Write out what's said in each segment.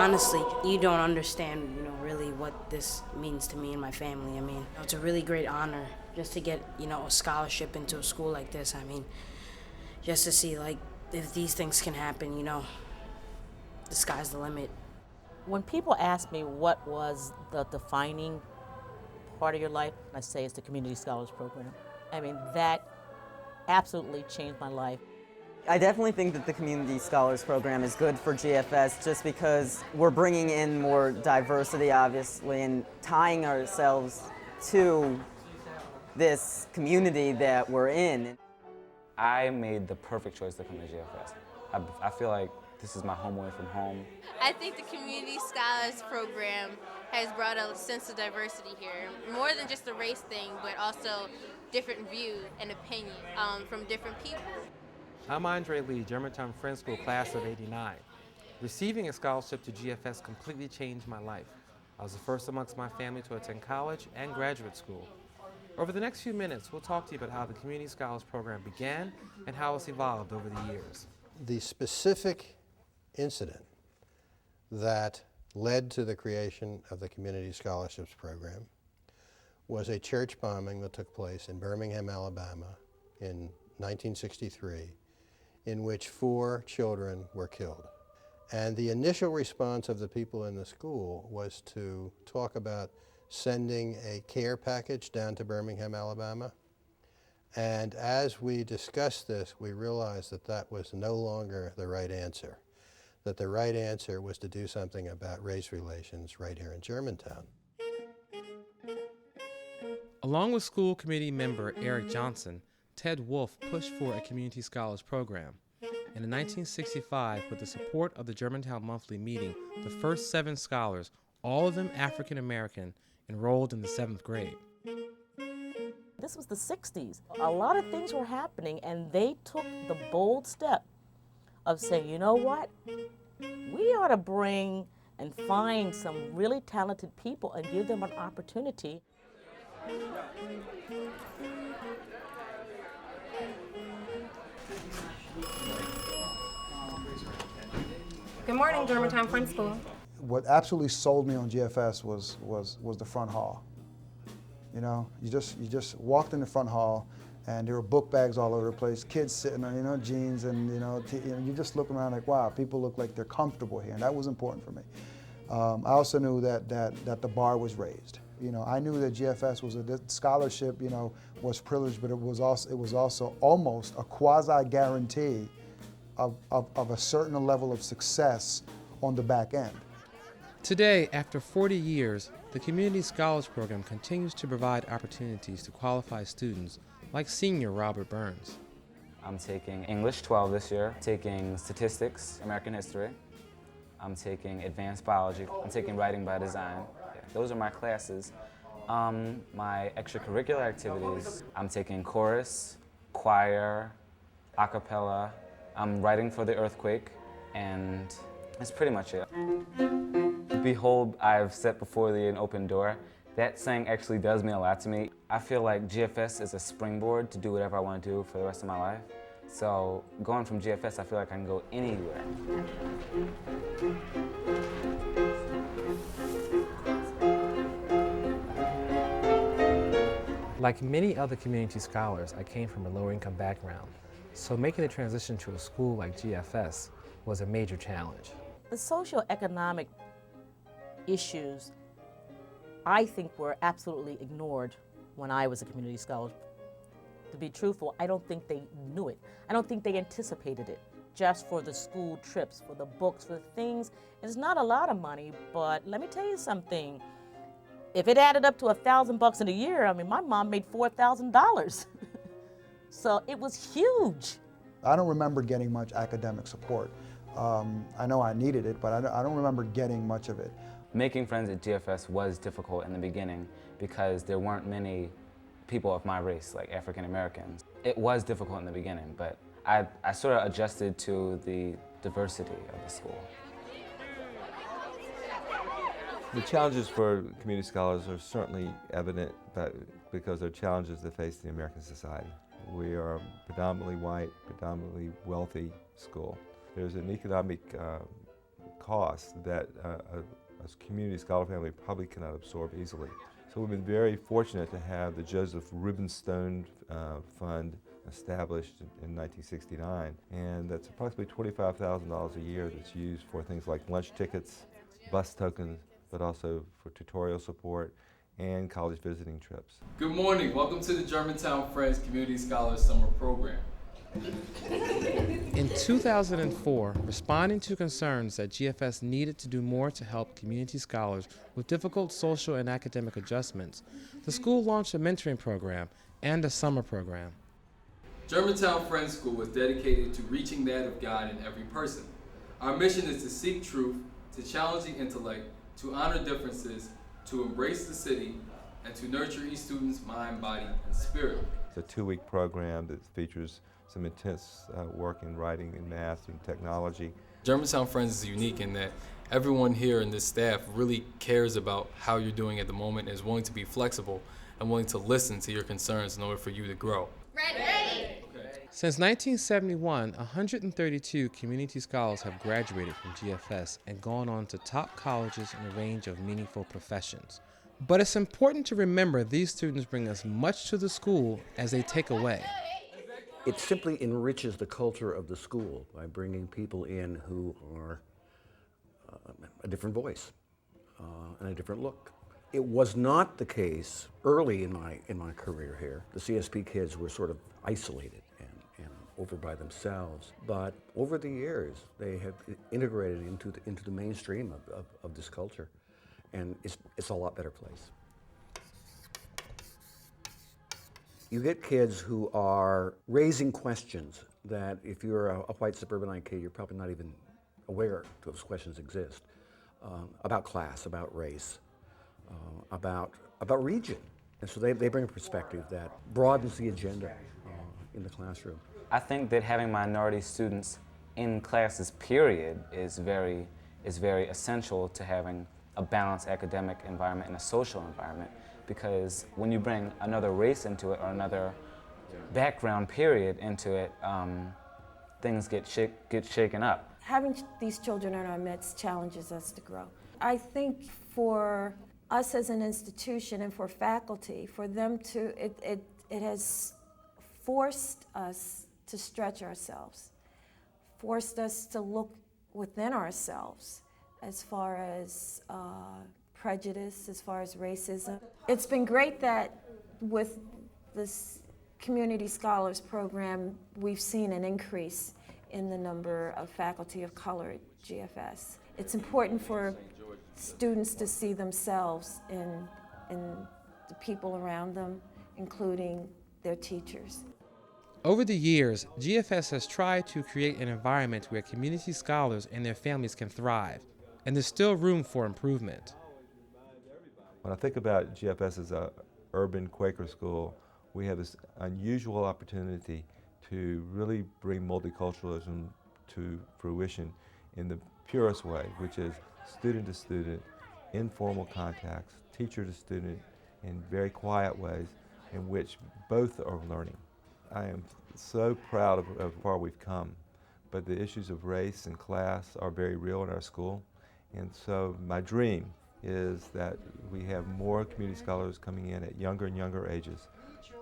honestly, you don't understand, really what this means to me and my family. I mean, it's a really great honor just to get, a scholarship into a school like this. I mean, just to see, like, if these things can happen, the sky's the limit. When people ask me what was the defining part of your life, I say it's the Community Scholars Program. I mean, that absolutely changed my life. I definitely think that the Community Scholars Program is good for GFS just because we're bringing in more diversity, obviously, and tying ourselves to this community that we're in. I made the perfect choice to come to GFS. I feel like this is my home away from home. I think the Community Scholars Program has brought a sense of diversity here, more than just a race thing, but also different views and opinions from different people. I'm Andre Lee, Germantown Friends School class of '89. Receiving a scholarship to GFS completely changed my life. I was the first amongst my family to attend college and graduate school. Over the next few minutes, we'll talk to you about how the Community Scholars Program began and how it's evolved over the years. The specific incident that led to the creation of the Community Scholarships Program was a church bombing that took place in Birmingham, Alabama in 1963, in which 4 children were killed. And the initial response of the people in the school was to talk about sending a care package down to Birmingham, Alabama. And as we discussed this, we realized that that was no longer the right answer, that the right answer was to do something about race relations right here in Germantown. Along with school committee member Eric Johnson, Ted Wolf pushed for a Community Scholars Program. And in 1965, with the support of the Germantown Monthly Meeting, the first 7 scholars, all of them African American, enrolled in the 7th grade. This was the 60s. A lot of things were happening, and they took the bold step of saying, you know what? We ought to bring and find some really talented people and give them an opportunity. Good morning, Germantown Friends School. What absolutely sold me on GFS was the front hall. You just walked in the front hall, and there were book bags all over the place, kids sitting on, jeans, and you just look around like, wow, people look like they're comfortable here, and that was important for me. I also knew that the bar was raised. I knew that GFS was a scholarship, was privileged, but it was also almost a quasi-guarantee of a certain level of success on the back end. Today, after 40 years, the Community Scholars Program continues to provide opportunities to qualified students like senior Robert Burns. I'm taking English 12 this year, taking statistics, American history. I'm taking advanced biology. I'm taking writing by design. Those are my classes. My extracurricular activities, I'm taking chorus, choir, a cappella. I'm writing for the earthquake, and that's pretty much it. Behold, I've set before thee an open door. That saying actually does mean a lot to me. I feel like GFS is a springboard to do whatever I want to do for the rest of my life. So going from GFS, I feel like I can go anywhere. Like many other community scholars, I came from a lower-income background. So making the transition to a school like GFS was a major challenge. The socioeconomic issues, I think, were absolutely ignored when I was a community scholar. To be truthful, I don't think they knew it. I don't think they anticipated it. Just for the school trips, for the books, for the things, it's not a lot of money, but let me tell you something. If it added up to $1,000 in a year, I mean, my mom made $4,000. So it was huge. I don't remember getting much academic support. I know I needed it, but I don't remember getting much of it. Making friends at GFS was difficult in the beginning because there weren't many people of my race, like African Americans. It was difficult in the beginning, but I sort of adjusted to the diversity of the school. The challenges for community scholars are certainly evident because they're challenges that face the American society. We are a predominantly white, predominantly wealthy school. There's an economic cost that a community scholar family probably cannot absorb easily. So we've been very fortunate to have the Joseph Rubenstone Fund established in 1969, and that's approximately $25,000 a year that's used for things like lunch tickets, bus tokens, but also for tutorial support and college visiting trips. Good morning. Welcome to the Germantown Friends Community Scholars Summer Program. In 2004, responding to concerns that GFS needed to do more to help community scholars with difficult social and academic adjustments, the school launched a mentoring program and a summer program. Germantown Friends School is dedicated to reaching that of God in every person. Our mission is to seek truth, to challenge the intellect, to honor differences, to embrace the city, and to nurture each student's mind, body, and spirit. It's a 2-week program that features some intense work in writing and math and technology. Germantown Friends is unique in that everyone here in this staff really cares about how you're doing at the moment and is willing to be flexible and willing to listen to your concerns in order for you to grow. Ready. Okay. Since 1971, 132 community scholars have graduated from GFS and gone on to top colleges in a range of meaningful professions. But it's important to remember these students bring as much to the school as they take away. It simply enriches the culture of the school by bringing people in who are a different voice and a different look. It was not the case early in my career here. The CSP kids were sort of isolated and over by themselves. But over the years, they have integrated into the mainstream of this culture, and it's a lot better place. You get kids who are raising questions that if you're a white suburbanite kid, you're probably not even aware those questions exist, about class, about race, about region. And so they bring a perspective that broadens the agenda in the classroom. I think that having minority students in classes, period, is very essential to having a balanced academic environment and a social environment, because when you bring another race into it or another background, period, into it, things get shaken up. Having these children in our midst challenges us to grow. I think for us as an institution and for faculty, for them to, it has forced us to stretch ourselves, forced us to look within ourselves as far as prejudice, as far as racism. It's been great that with this Community Scholars Program, we've seen an increase in the number of faculty of color at GFS. It's important for students to see themselves in the people around them, including their teachers. Over the years, GFS has tried to create an environment where community scholars and their families can thrive, and there's still room for improvement. When I think about GFS as an urban Quaker school, we have this unusual opportunity to really bring multiculturalism to fruition in the purest way, which is student to student, informal contacts, teacher to student, in very quiet ways in which both are learning. I am so proud of how far we've come, but the issues of race and class are very real in our school. And so my dream is that we have more community scholars coming in at younger and younger ages,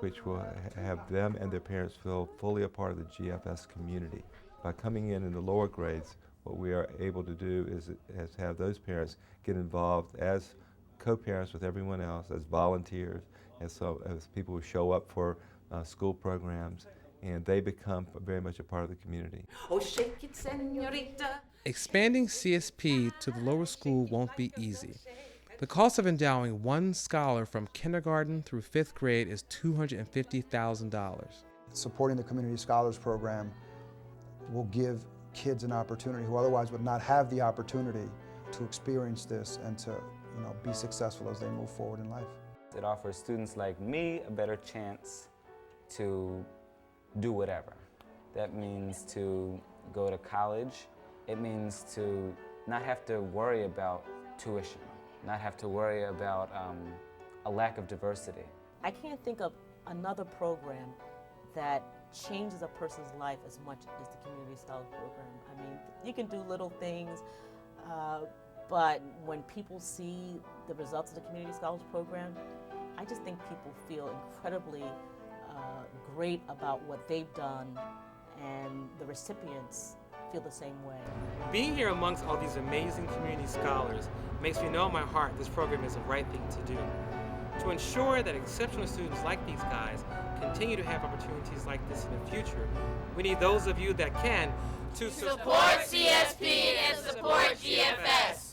which will have them and their parents feel fully a part of the GFS community. By coming in the lower grades, what we are able to do is have those parents get involved as co-parents with everyone else, as volunteers, as people who show up for school programs, and they become very much a part of the community. Oh, shake it, señorita. Expanding CSP to the lower school won't be easy. The cost of endowing one scholar from kindergarten through 5th grade is $250,000. Supporting the Community Scholars Program will give kids an opportunity who otherwise would not have the opportunity to experience this and to be successful as they move forward in life. It offers students like me a better chance to do whatever. That means to go to college. It means to not have to worry about tuition, not have to worry about a lack of diversity. I can't think of another program that changes a person's life as much as the Community Scholars Program. I mean, you can do little things, But when people see the results of the Community Scholars Program, I just think people feel incredibly great about what they've done, and the recipients feel the same way. Being here amongst all these amazing community scholars makes me know in my heart this program is the right thing to do. To ensure that exceptional students like these guys continue to have opportunities like this in the future, we need those of you that can to Support CSP and support GFS.